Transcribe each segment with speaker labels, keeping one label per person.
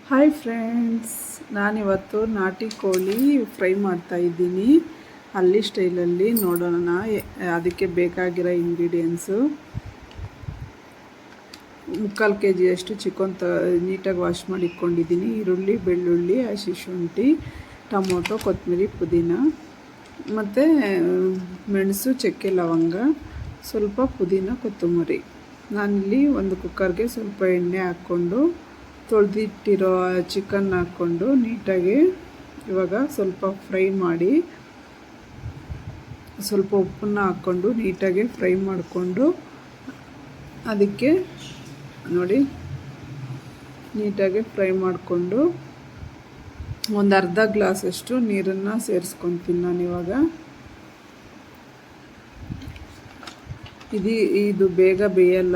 Speaker 1: Hi friends, ನಾನಿವತ್ತು ನಾಟಿ ಕೋಳಿ ಫ್ರೈ ಮಾಡ್ತಾಯಿದ್ದೀನಿ. ಹಳ್ಳಿ ಸ್ಟೈಲಲ್ಲಿ ನೋಡೋಣ. ಅದಕ್ಕೆ ಬೇಕಾಗಿರೋ ಇಂಗ್ರೀಡಿಯೆಂಟ್ಸು: 3/4 kg ಚಿಕನ್ ನೀಟಾಗಿ ವಾಶ್ ಮಾಡಿ ಇಟ್ಕೊಂಡಿದ್ದೀನಿ. ಈರುಳ್ಳಿ, ಬೆಳ್ಳುಳ್ಳಿ, ಹಸಿ ಶುಂಠಿ, ಟೊಮೊಟೊ, ಕೊತ್ತಂಬರಿ, ಪುದೀನ ಮತ್ತು ಮೆಣಸು, ಚಕ್ಕೆ, ಲವಂಗ, ಸ್ವಲ್ಪ ಪುದೀನ, ಕೊತ್ತಂಬರಿ. ನಾನಿಲ್ಲಿ ಒಂದು ಕುಕ್ಕರ್ಗೆ ಸ್ವಲ್ಪ ಎಣ್ಣೆ ಹಾಕ್ಕೊಂಡು ತೊಳೆದಿಟ್ಟಿರೋ ಚಿಕನ್ ಹಾಕ್ಕೊಂಡು ನೀಟಾಗಿ ಇವಾಗ ಸ್ವಲ್ಪ ಫ್ರೈ ಮಾಡಿ, ಸ್ವಲ್ಪ ಉಪ್ಪನ್ನು ಹಾಕ್ಕೊಂಡು ನೀಟಾಗಿ ಫ್ರೈ ಮಾಡಿಕೊಂಡು ಅದಕ್ಕೆ ನೋಡಿ ನೀಟಾಗಿ ಫ್ರೈ ಮಾಡಿಕೊಂಡು ಒಂದು ಅರ್ಧ ಗ್ಲಾಸಷ್ಟು ನೀರನ್ನು ಸೇರಿಸ್ಕೊತೀನಿ ನಾನಿವಾಗ. ಇದು ಬೇಗ ಬೇಯಲ್ಲ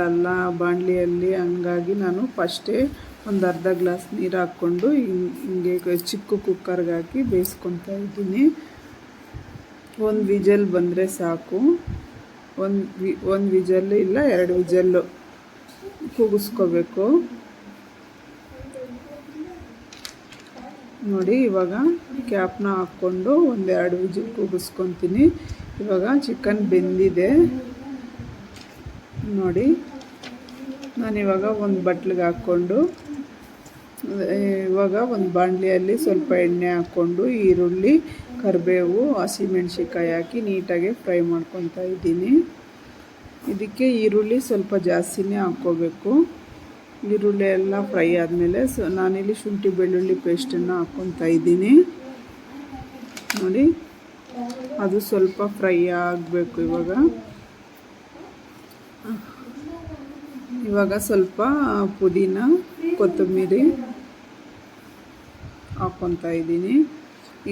Speaker 1: ಬಾಣಲಿಯಲ್ಲಿ, ಹಂಗಾಗಿ ನಾನು ಫಸ್ಟೇ ಒಂದು ಅರ್ಧ ಗ್ಲಾಸ್ ನೀರು ಹಾಕ್ಕೊಂಡು ಹಿಂಗೆ ಚಿಕ್ಕ ಕುಕ್ಕರ್ಗೆ ಹಾಕಿ ಬೇಯಿಸ್ಕೊತಾ ಇದ್ದೀನಿ. ಒಂದು ವಿಜಲ್ ಬಂದರೆ ಸಾಕು. ಒಂದು ವಿಜಲ್ಲು ಇಲ್ಲ 2 ವಿಜಲ್ಲು ಕೂಗಿಸ್ಕೋಬೇಕು. ನೋಡಿ ಇವಾಗ ಕ್ಯಾಪ್ನ ಹಾಕ್ಕೊಂಡು 1-2 ವಿಜಿಲ್ ಕೂಗಿಸ್ಕೊತೀನಿ. ಇವಾಗ ಚಿಕನ್ ಬೆಂದಿದೆ ನೋಡಿ. ನಾನಿವಾಗ ಒಂದು ಬಟ್ಲಿಗೆ ಹಾಕ್ಕೊಂಡು ಇವಾಗ ಒಂದು ಬಾಣಲಿಯಲ್ಲಿ ಸ್ವಲ್ಪ ಎಣ್ಣೆ ಹಾಕ್ಕೊಂಡು ಈರುಳ್ಳಿ, ಕರಿಬೇವು, ಹಸಿಮೆಣ್ಸಿಕಾಯಿ ಹಾಕಿ ನೀಟಾಗಿ ಫ್ರೈ ಮಾಡ್ಕೊತಾ ಇದ್ದೀನಿ. ಇದಕ್ಕೆ ಈರುಳ್ಳಿ ಸ್ವಲ್ಪ ಜಾಸ್ತಿನೇ ಹಾಕ್ಕೋಬೇಕು. ಈರುಳ್ಳಿ ಎಲ್ಲ ಫ್ರೈ ಆದಮೇಲೆ ನಾನಿಲ್ಲಿ ಶುಂಠಿ ಬೆಳ್ಳುಳ್ಳಿ ಪೇಸ್ಟನ್ನು ಹಾಕ್ಕೊತಾ ಇದ್ದೀನಿ ನೋಡಿ. ಅದು ಸ್ವಲ್ಪ ಫ್ರೈ ಆಗಬೇಕು. ಇವಾಗ ಸ್ವಲ್ಪ ಪುದೀನ, ಕೊತ್ತಂಬರಿ ಹಾಕ್ಕೊತಾ ಇದ್ದೀನಿ.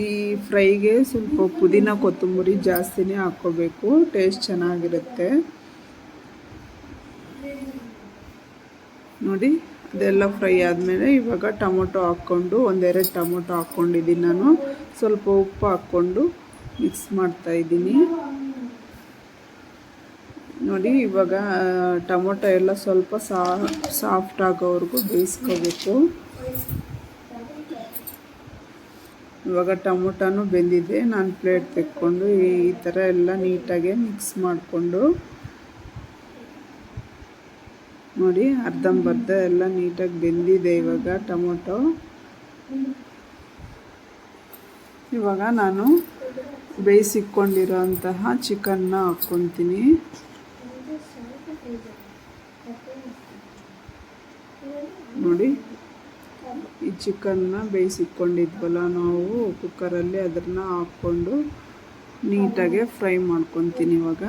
Speaker 1: ಈ ಫ್ರೈಗೆ ಸ್ವಲ್ಪ ಪುದೀನ, ಕೊತ್ತಂಬರಿ ಜಾಸ್ತಿನೇ ಹಾಕ್ಕೋಬೇಕು, ಟೇಸ್ಟ್ ಚೆನ್ನಾಗಿರುತ್ತೆ ನೋಡಿ. ಅದೆಲ್ಲ ಫ್ರೈ ಆದಮೇಲೆ ಇವಾಗ ಟೊಮೊಟೊ ಹಾಕ್ಕೊಂಡು 1-2 ಟೊಮೊಟೊ ಹಾಕ್ಕೊಂಡಿದ್ದೀನಿ ನಾನು. ಸ್ವಲ್ಪ ಉಪ್ಪು ಹಾಕ್ಕೊಂಡು ಮಿಕ್ಸ್ ಮಾಡ್ತಾಯಿದ್ದೀನಿ ನೋಡಿ. ಇವಾಗ ಟೊಮೊಟೊ ಎಲ್ಲ ಸ್ವಲ್ಪ ಸಾಫ್ಟ್ ಆಗೋವರೆಗೂ ಬೇಯಿಸ್ಕೋಬೇಕು. ಇವಾಗ ಟೊಮೊಟೊನೂ ಬೆಂದಿದೆ. ನಾನು ಪ್ಲೇಟ್ ತೆಕ್ಕೊಂಡು ಈ ಥರ ಎಲ್ಲ ನೀಟಾಗಿ ಮಿಕ್ಸ್ ಮಾಡಿಕೊಂಡು ನೋಡಿ, ಅರ್ಧಂಬರ್ಧ ಎಲ್ಲ ನೀಟಾಗಿ ಬೆಂದಿದೆ ಇವಾಗ ಟೊಮೊಟೊ. ಇವಾಗ ನಾನು ಬೇಯಿಸಿಕೊಂಡಿರೋ ಅಂತಹ ಚಿಕನ್ನ ಹಾಕ್ಕೊತೀನಿ ನೋಡಿ. ಈ ಚಿಕನ್ನ ಬೇಯಿಸಿಕೊಂಡಿದ್ವಲ್ಲ ನಾವು ಕುಕ್ಕರಲ್ಲಿ, ಅದನ್ನು ಹಾಕ್ಕೊಂಡು ನೀಟಾಗಿ ಫ್ರೈ ಮಾಡ್ಕೊತೀನಿ. ಇವಾಗ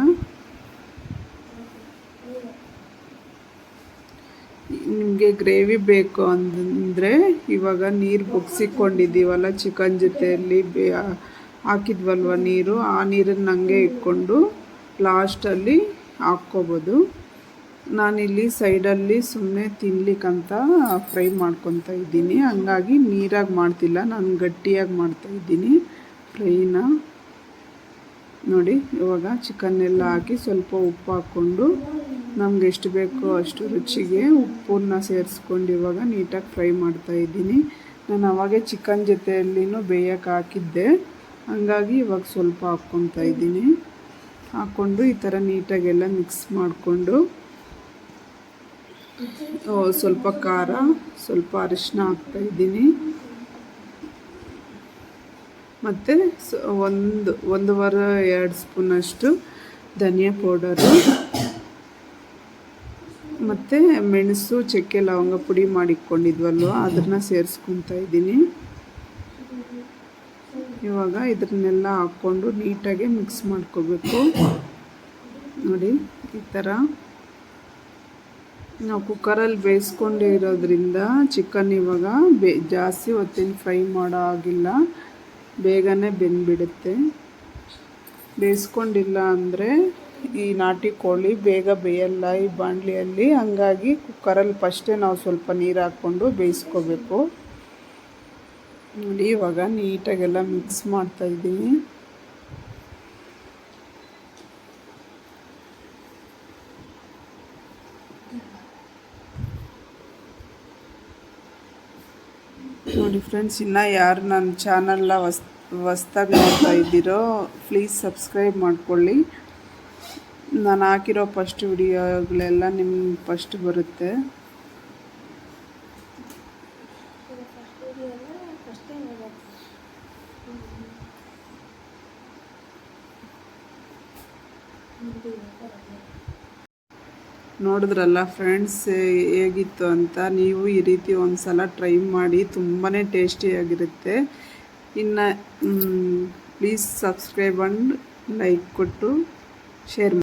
Speaker 1: ನಿಮಗೆ ಗ್ರೇವಿ ಬೇಕು ಅಂದರೆ ಇವಾಗ ನೀರು ಬಗ್ಸಿಕೊಂಡಿದ್ದೀವಲ್ಲ ಚಿಕನ್ ಜೊತೆಯಲ್ಲಿ ಹಾಕಿದ್ವಲ್ವ ನೀರು, ಆ ನೀರನ್ನು ಹಂಗೆ ಇಟ್ಕೊಂಡು ಲಾಸ್ಟಲ್ಲಿ ಹಾಕ್ಕೋಬೋದು. ನಾನಿಲ್ಲಿ ಸೈಡಲ್ಲಿ ಸುಮ್ಮನೆ ತಿನ್ಲಿಕ್ಕಂತ ಫ್ರೈ ಮಾಡ್ಕೊತಾ ಇದ್ದೀನಿ, ಹಂಗಾಗಿ ನೀರಾಗಿ ಮಾಡ್ತಿಲ್ಲ, ನಾನು ಗಟ್ಟಿಯಾಗಿ ಮಾಡ್ತಾಯಿದ್ದೀನಿ ಫ್ರೈನ ನೋಡಿ. ಇವಾಗ ಚಿಕನ್ನೆಲ್ಲ ಹಾಕಿ ಸ್ವಲ್ಪ ಉಪ್ಪು ಹಾಕ್ಕೊಂಡು ನಮ್ಗೆ ಎಷ್ಟು ಬೇಕೋ ಅಷ್ಟು ರುಚಿಗೆ ಉಪ್ಪನ್ನ ಸೇರಿಸ್ಕೊಂಡು ಇವಾಗ ನೀಟಾಗಿ ಫ್ರೈ ಮಾಡ್ತಾಯಿದ್ದೀನಿ. ನಾನು ಅವಾಗೆ ಚಿಕನ್ ಜೊತೆಯಲ್ಲಿನೂ ಬೇಯಕ್ಕೆ ಹಾಕಿದ್ದೆ, ಹಂಗಾಗಿ ಇವಾಗ ಸ್ವಲ್ಪ ಹಾಕ್ಕೊತಾ ಇದ್ದೀನಿ. ಹಾಕ್ಕೊಂಡು ಈ ಥರ ನೀಟಾಗೆಲ್ಲ ಮಿಕ್ಸ್ ಮಾಡಿಕೊಂಡು ಸ್ವಲ್ಪ ಖಾರ, ಸ್ವಲ್ಪ ಅರಿಶಿನ ಹಾಕ್ತಾಯಿದ್ದೀನಿ ಮತ್ತು 1-1.5-2 ಸ್ಪೂನಷ್ಟು ಧನಿಯಾ ಪೌಡರು ಮತ್ತು ಮೆಣಸು, ಚಕ್ಕೆ, ಲವಂಗ ಪುಡಿ ಮಾಡಿಟ್ಕೊಂಡಿದ್ವಲ್ವ ಅದನ್ನು ಸೇರಿಸ್ಕೊತಾ ಇದ್ದೀನಿ. ಇವಾಗ ಇದನ್ನೆಲ್ಲ ಹಾಕ್ಕೊಂಡು ನೀಟಾಗಿ ಮಿಕ್ಸ್ ಮಾಡ್ಕೋಬೇಕು ನೋಡಿ. ಈ ಥರ ನಾವು ಕುಕ್ಕರಲ್ಲಿ ಬೇಯಿಸ್ಕೊಂಡಿರೋದ್ರಿಂದ ಚಿಕನ್ ಇವಾಗ ಜಾಸ್ತಿ ಹೊತ್ತಿನ ಫ್ರೈ ಮಾಡೋ ಆಗಿಲ್ಲ, ಬೇಗನೆ ಬೆಂದ್ಬಿಡುತ್ತೆ. ಬೇಯಿಸ್ಕೊಂಡಿಲ್ಲ ಅಂದರೆ ಈ ನಾಟಿ ಕೋಳಿ ಬೇಗ ಬೇಯಲ್ಲ ಈ ಬಾಣಲಿಯಲ್ಲಿ, ಹಂಗಾಗಿ ಕುಕ್ಕರಲ್ಲಿ ಫಸ್ಟೇ ನಾವು ಸ್ವಲ್ಪ ನೀರು ಹಾಕ್ಕೊಂಡು ಬೇಯಿಸ್ಕೋಬೇಕು ನೋಡಿ. ಇವಾಗ ನೀಟಾಗೆಲ್ಲ ಮಿಕ್ಸ್ ಮಾಡ್ತಾಯಿದ್ದೀನಿ. ನೋಡಿ ಫ್ರೆಂಡ್ಸ್, ಇನ್ನು ಯಾರು ನನ್ನ ಚಾನಲ್ನ ಹೊಸ್ದಾಗಿ ನೋಡ್ತಾ ಇದ್ದೀರೋ ಪ್ಲೀಸ್ ಸಬ್ಸ್ಕ್ರೈಬ್ ಮಾಡ್ಕೊಳ್ಳಿ. ನಾನು ಹಾಕಿರೋ ಫಸ್ಟ್ ವಿಡಿಯೋಗಳೆಲ್ಲ ನಿಮ್ಗೆ ಫಸ್ಟ್ ಬರುತ್ತೆ. ನೋಡಿದ್ರಲ್ಲ ಫ್ರೆಂಡ್ಸ್ ಹೇಗಿತ್ತು ಅಂತ. ನೀವು ಈ ರೀತಿ ಒಂದು ಸಲ ಟ್ರೈ ಮಾಡಿ, ತುಂಬಾ ಟೇಸ್ಟಿಯಾಗಿರುತ್ತೆ. ಇನ್ನು ಪ್ಲೀಸ್ ಸಬ್ಸ್ಕ್ರೈಬ್ ಆ್ಯಂಡ್ ಲೈಕ್ ಕೊಟ್ಟು ಶೇರ್ ಮಾಡಿ.